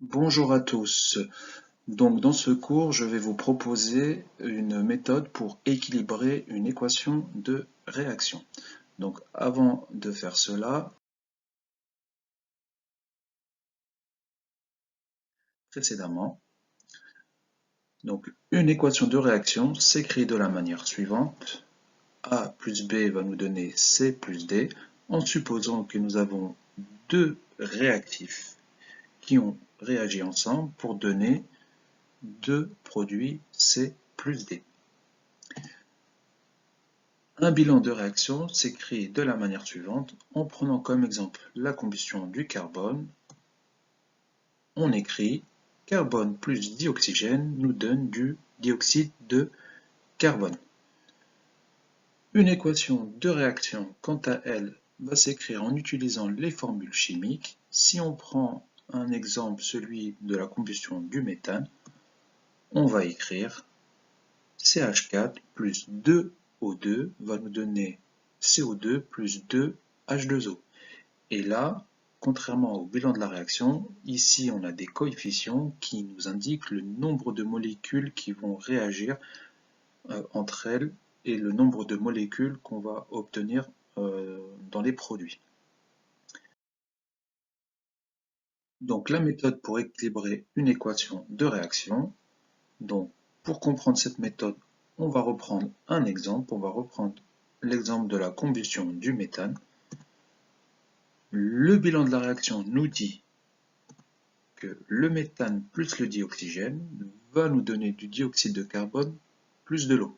Bonjour à tous. Donc dans ce cours, je vais vous proposer une méthode pour équilibrer une équation de réaction. Donc avant de faire cela, précédemment, donc une équation de réaction s'écrit de la manière suivante. A plus B va nous donner C plus D en supposant que nous avons deux réactifs qui ont réagi ensemble pour donner deux produits C plus D. Un bilan de réaction s'écrit de la manière suivante. En prenant comme exemple la combustion du carbone, on écrit carbone plus dioxygène nous donne du dioxyde de carbone. Une équation de réaction, quant à elle, va s'écrire en utilisant les formules chimiques. Si on prend un exemple, celui de la combustion du méthane, on va écrire CH4 plus 2O2 va nous donner CO2 plus 2H2O. Et là, contrairement au bilan de la réaction, ici on a des coefficients qui nous indiquent le nombre de molécules qui vont réagir entre elles et le nombre de molécules qu'on va obtenir dans les produits. Donc la méthode pour équilibrer une équation de réaction. Donc pour comprendre cette méthode, on va reprendre un exemple. On va reprendre l'exemple de la combustion du méthane. Le bilan de la réaction nous dit que le méthane plus le dioxygène va nous donner du dioxyde de carbone plus de l'eau.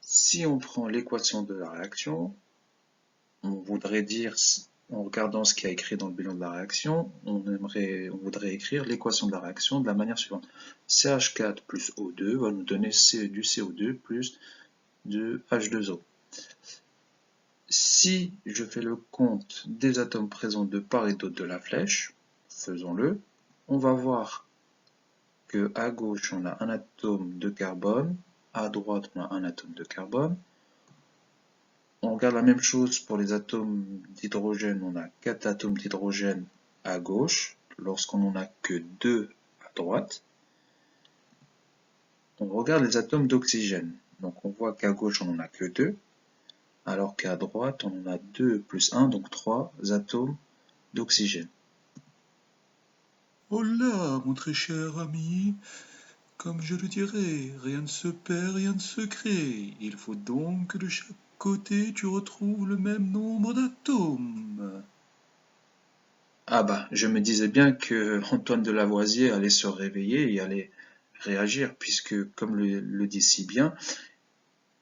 Si on prend l'équation de la réaction, on voudrait dire, en regardant ce qu'il y a écrit dans le bilan de la réaction, on voudrait écrire l'équation de la réaction de la manière suivante. CH4 plus O2 va nous donner du CO2 plus de H2O. Si je fais le compte des atomes présents de part et d'autre de la flèche, faisons-le, on va voir que à gauche on a un atome de carbone, à droite on a un atome de carbone. On regarde la même chose pour les atomes d'hydrogène, on a 4 atomes d'hydrogène à gauche, lorsqu'on n'en a que 2 à droite. On regarde les atomes d'oxygène, donc on voit qu'à gauche on n'en a que 2, alors qu'à droite on en a 2 plus 1, donc 3 atomes d'oxygène. Oh là, mon très cher ami, comme je le dirais, rien ne se perd, rien ne se crée. Il faut donc que de chaque côté tu retrouves le même nombre d'atomes. Ah bah, je me disais bien que Antoine de Lavoisier allait se réveiller et allait réagir, puisque, comme le dit si bien,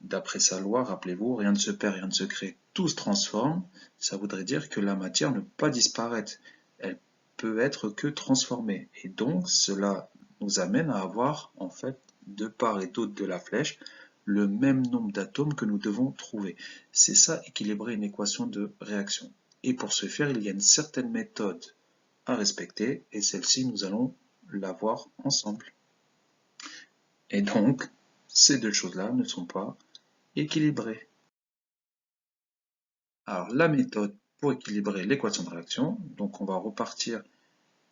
d'après sa loi, rappelez-vous, rien ne se perd, rien ne se crée, tout se transforme. Ça voudrait dire que la matière ne peut pas disparaître, elle peut être que transformée. Et donc, cela nous amène à avoir, en fait, de part et d'autre de la flèche, le même nombre d'atomes que nous devons trouver. C'est ça, équilibrer une équation de réaction. Et pour ce faire, il y a une certaine méthode à respecter, et celle-ci, nous allons la voir ensemble. Et donc, ces deux choses-là ne sont pas équilibrées. Alors, la méthode pour équilibrer l'équation de réaction, donc on va repartir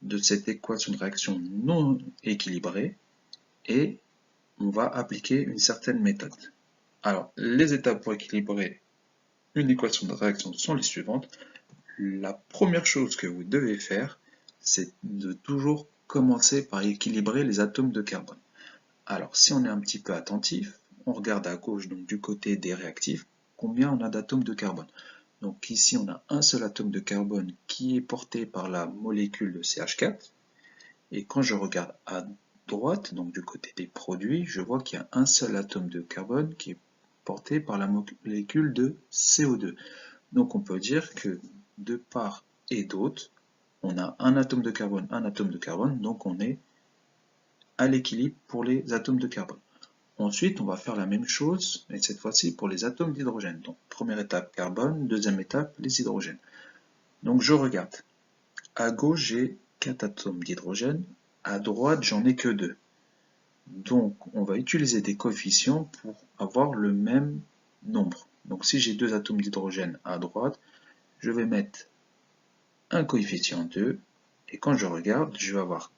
de cette équation de réaction non équilibrée, et on va appliquer une certaine méthode. Alors, les étapes pour équilibrer une équation de réaction sont les suivantes. La première chose que vous devez faire, c'est de toujours commencer par équilibrer les atomes de carbone. Alors, si on est un petit peu attentif, on regarde à gauche, donc du côté des réactifs, combien on a d'atomes de carbone. Donc ici, on a un seul atome de carbone qui est porté par la molécule de CH4. Et quand je regarde à droite, donc du côté des produits, je vois qu'il y a un seul atome de carbone qui est porté par la molécule de CO2. Donc on peut dire que de part et d'autre, on a un atome de carbone, donc on est à l'équilibre pour les atomes de carbone. Ensuite, on va faire la même chose, et cette fois-ci pour les atomes d'hydrogène. Donc, première étape, carbone, deuxième étape, les hydrogènes. Donc, je regarde. À gauche, j'ai 4 atomes d'hydrogène, à droite, j'en ai que 2. Donc, on va utiliser des coefficients pour avoir le même nombre. Donc, si j'ai 2 atomes d'hydrogène à droite, je vais mettre un coefficient 2, Et quand je regarde, je vais avoir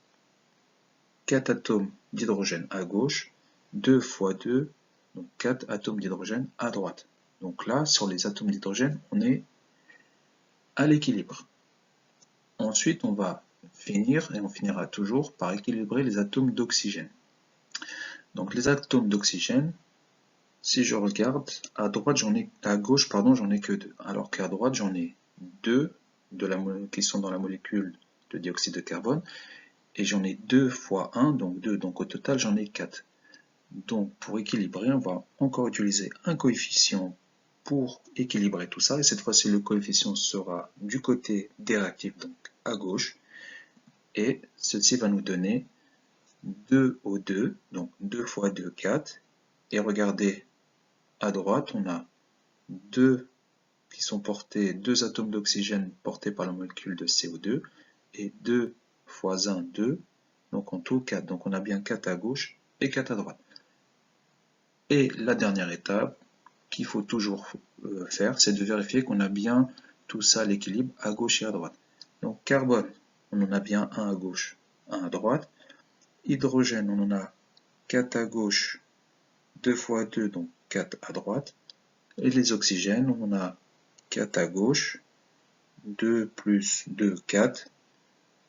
4 atomes d'hydrogène à gauche, 2 fois 2, donc 4 atomes d'hydrogène à droite. Donc là, sur les atomes d'hydrogène, on est à l'équilibre. Ensuite, on va finir, et on finira toujours par équilibrer les atomes d'oxygène. Donc les atomes d'oxygène, si je regarde, à gauche, j'en ai que 2, alors qu'à droite, j'en ai 2 qui sont dans la molécule de dioxyde de carbone, et j'en ai 2 fois 1, donc 2, donc au total, j'en ai 4. Donc pour équilibrer, on va encore utiliser un coefficient pour équilibrer tout ça, et cette fois-ci, le coefficient sera du côté des réactifs, donc à gauche, et ceci va nous donner 2 au 2, donc 2 fois 2, 4, et regardez, à droite, on a 2 qui sont portés, 2 atomes d'oxygène portés par la molécule de CO2, et 2 fois 1, 2, donc en tout 4. Donc on a bien 4 à gauche et 4 à droite. Et la dernière étape qu'il faut toujours faire, c'est de vérifier qu'on a bien tout ça à l'équilibre à gauche et à droite. Donc carbone, on en a bien 1 à gauche, 1 à droite. Hydrogène, on en a 4 à gauche, 2 fois 2, donc 4 à droite. Et les oxygènes, on en a 4 à gauche, 2 plus 2, 4.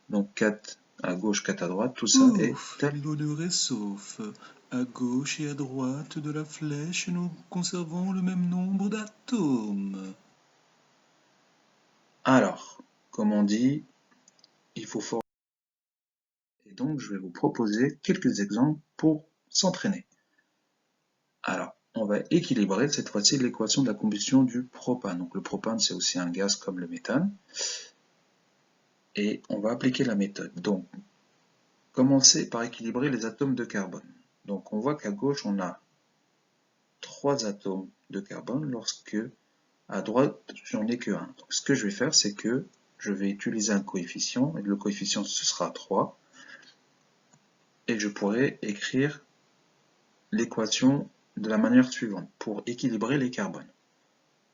Donc 4 à gauche, 4 à droite, tout ça est Ouf, l'honneur est sauf. À gauche et à droite de la flèche, nous conservons le même nombre d'atomes. Alors, comme on dit, il faut former. Et donc, je vais vous proposer quelques exemples pour s'entraîner. Alors, on va équilibrer cette fois-ci l'équation de la combustion du propane. Donc, le propane, c'est aussi un gaz comme le méthane. Et on va appliquer la méthode. Donc, commencer par équilibrer les atomes de carbone. Donc, on voit qu'à gauche, on a 3 atomes de carbone, lorsque à droite, j'en ai que 1. Donc, ce que je vais faire, c'est que je vais utiliser un coefficient, et le coefficient, ce sera 3. Et je pourrais écrire l'équation de la manière suivante pour équilibrer les carbones.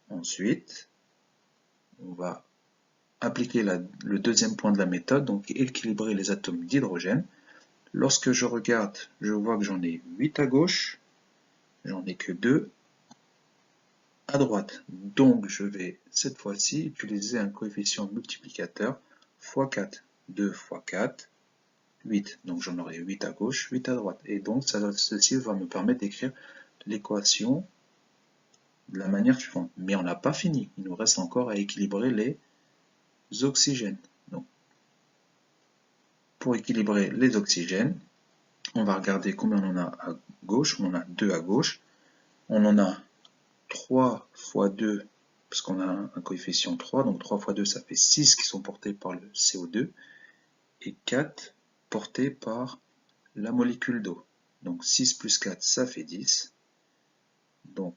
Ensuite, on va appliquer le deuxième point de la méthode, donc équilibrer les atomes d'hydrogène. Lorsque je regarde, je vois que j'en ai 8 à gauche, j'en ai que 2 à droite. Donc je vais cette fois-ci utiliser un coefficient multiplicateur x 4. 2 fois 4, 8. Donc j'en aurai 8 à gauche, 8 à droite. Et donc ceci va me permettre d'écrire l'équation de la manière suivante. Mais on n'a pas fini. Il nous reste encore à équilibrer les oxygènes. Donc, pour équilibrer les oxygènes, on va regarder combien on en a à gauche. On en a 2 à gauche. On en a 3 fois 2, parce qu'on a un coefficient 3. Donc 3 fois 2, ça fait 6 qui sont portés par le CO2. Et 4 portés par la molécule d'eau. Donc 6 plus 4, ça fait 10. Donc,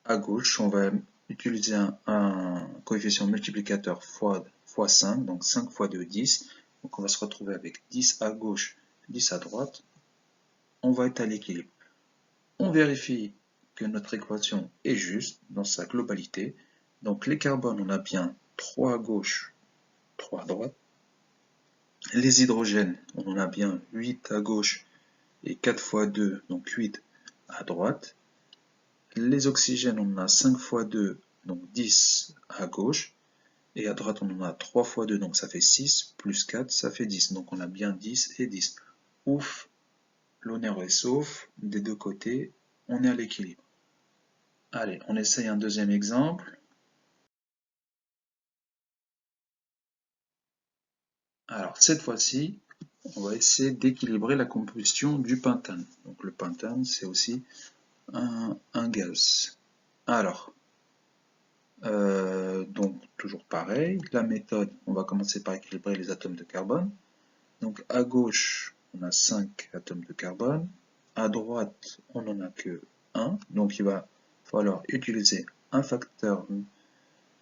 à gauche, on va utiliser un coefficient multiplicateur fois 5, donc 5 fois 2, 10. Donc on va se retrouver avec 10 à gauche, 10 à droite. On va être à l'équilibre. On vérifie que notre équation est juste dans sa globalité. Donc les carbones, on a bien 3 à gauche, 3 à droite. Les hydrogènes, on en a bien 8 à gauche et 4 fois 2, donc 8 à droite. Les oxygènes, on en a 5 fois 2, donc 10 à gauche. Et à droite, on en a 3 fois 2, donc ça fait 6, plus 4, ça fait 10. Donc on a bien 10 et 10. Ouf, l'honneur est sauf, des deux côtés, on est à l'équilibre. Allez, on essaye un deuxième exemple. Alors cette fois-ci, on va essayer d'équilibrer la combustion du pentane. Donc le pentane, c'est aussi un gaz. Alors, donc toujours pareil, la méthode, on va commencer par équilibrer les atomes de carbone. Donc à gauche, on a 5 atomes de carbone. À droite, on n'en a que 1. Donc il va falloir utiliser un facteur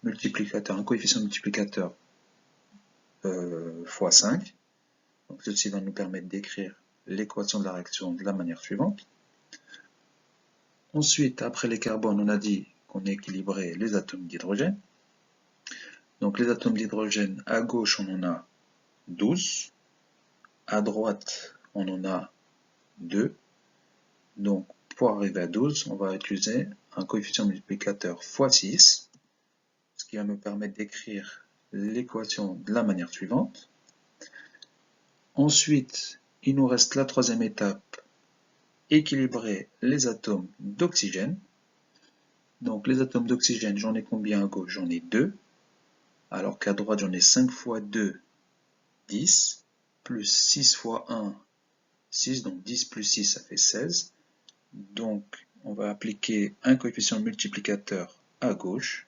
multiplicateur, un coefficient multiplicateur x 5. Donc ceci va nous permettre d'écrire l'équation de la réaction de la manière suivante. Ensuite, après les carbones, on a dit qu'on équilibrait les atomes d'hydrogène. Donc les atomes d'hydrogène, à gauche, on en a 12. À droite, on en a 2. Donc, pour arriver à 12, on va utiliser un coefficient multiplicateur fois 6, ce qui va me permettre d'écrire l'équation de la manière suivante. Ensuite, il nous reste la troisième étape, équilibrer les atomes d'oxygène. Donc, les atomes d'oxygène, j'en ai combien à gauche? J'en ai 2. Alors qu'à droite, j'en ai 5 fois 2, 10, plus 6 fois 1, 6, donc 10 plus 6, ça fait 16. Donc, on va appliquer un coefficient multiplicateur à gauche.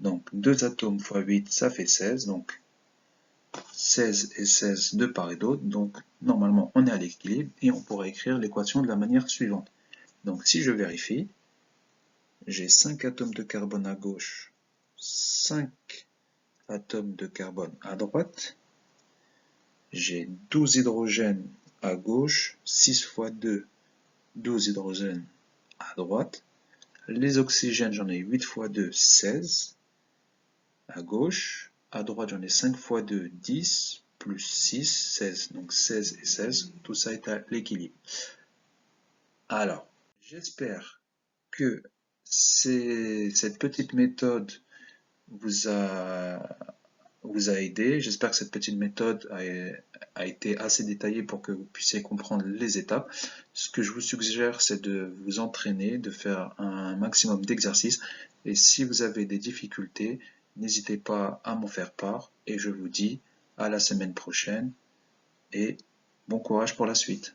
Donc, 2 atomes fois 8, ça fait 16. Donc, 16 et 16 de part et d'autre. Donc, normalement, on est à l'équilibre et on pourra écrire l'équation de la manière suivante. Donc, si je vérifie, j'ai 5 atomes de carbone à gauche, 5 atomes de carbone à droite. J'ai 12 hydrogènes à gauche, 6 fois 2, 12 hydrogènes à droite. Les oxygènes, j'en ai 8 fois 2, 16 à gauche. À droite, j'en ai 5 fois 2, 10, plus 6, 16. Donc 16 et 16, tout ça est à l'équilibre. Alors, j'espère que cette petite méthode vous a aidé. J'espère que cette petite méthode a été assez détaillée pour que vous puissiez comprendre les étapes. Ce que je vous suggère, c'est de vous entraîner, de faire un maximum d'exercices. Et si vous avez des difficultés, n'hésitez pas à m'en faire part. Et je vous dis à la semaine prochaine et bon courage pour la suite.